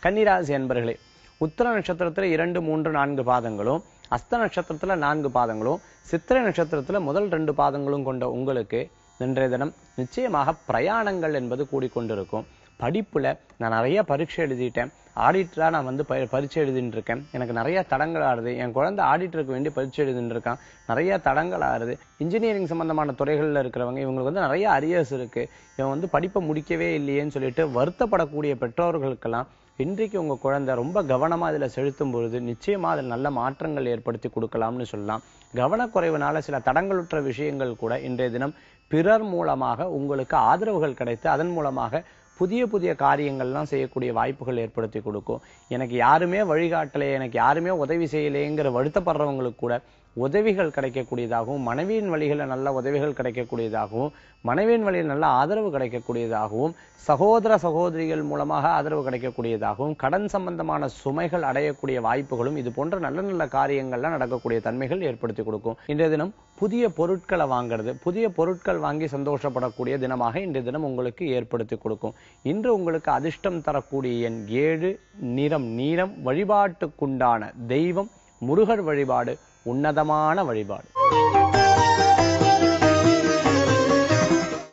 கன்னிராசி அன்பர்களே, உத்திர நட்சத்திரத்துல 2, 3, 4 பாதங்களும், அஸ்த நட்சத்திரத்துல 4 பாதங்களும், சித்திரை நட்சத்திரத்துல முதல் 2 பாதங்களும் கொண்ட உங்களுக்கு இன்றைய தினம் நிச்சயமாக பிரயாணங்கள் என்பது கூடிக்கொண்டிருக்கும். படிப்புல நான் நிறைய பரீட்சை எழுதிட்டேன், ஆடிட்டரா நான் வந்து பரீட்சை எழுதிட்டு இருக்கேன், எனக்கு நிறைய தடங்கள் ஆறுது, என் குழந்தை ஆடிட்டருக்கு வேண்டி பரீட்சை எழுதிட்டு இருக்கான், நிறைய தடங்கள் ஆறுது, இன்ஜினியரிங் சம்பந்தமான துறைகள்ல இருக்கிறவங்க இவங்களுக்கு வந்து நிறைய அரியர்ஸ் இருக்கு, இவன் வந்து படிப்பை முடிக்கவே இல்லையேன்னு சொல்லிட்டு வருத்தப்படக்கூடிய பெற்றோர்களுக்கெல்லாம் இன்றைக்கு உங்க குழந்தை ரொம்ப கவனமா இதுல செலுத்தும் பொழுது நிச்சயமா அதில் நல்ல மாற்றங்கள் ஏற்படுத்தி கொடுக்கலாம்னு சொல்லலாம். கவனக்குறைவுனால சில தடங்களுற்ற விஷயங்கள் கூட இன்றைய தினம் பிறர் மூலமாக உங்களுக்கு ஆதரவுகள் கிடைத்து அதன் மூலமாக புதிய புதிய காரியங்கள்லாம் செய்யக்கூடிய வாய்ப்புகள் ஏற்படுத்தி கொடுக்கும். எனக்கு யாருமே வழிகாட்டலை, எனக்கு யாருமே உதவி செய்யலைங்கிற வருத்தப்படுறவங்களுக்கு கூட உதவிகள் கிடைக்கக்கூடியதாகவும், மனைவியின் வழிகளில் நல்ல உதவிகள் கிடைக்கக்கூடியதாகவும், மனைவியின் வழியில் நல்ல ஆதரவு கிடைக்கக்கூடியதாகவும், சகோதர சகோதரிகள் மூலமாக ஆதரவு கிடைக்கக்கூடியதாகவும், கடன் சம்பந்தமான சுமைகள் அடையக்கூடிய வாய்ப்புகளும் இது போன்ற நல்ல நல்ல காரியங்கள்லாம் நடக்கக்கூடிய தன்மைகள் ஏற்படுத்தி கொடுக்கும். இன்றைய தினம் புதிய பொருட்களை வாங்குறது, புதிய பொருட்கள் வாங்கி சந்தோஷப்படக்கூடிய தினமாக இன்றைய தினம் உங்களுக்கு ஏற்படுத்தி கொடுக்கும். இன்று உங்களுக்கு அதிர்ஷ்டம் தரக்கூடிய எண் 7, நிறம் நீலம், வழிபாட்டுக்குண்டான தெய்வம் முருகர் வழிபாடு உன்னதமான வழிபாடு.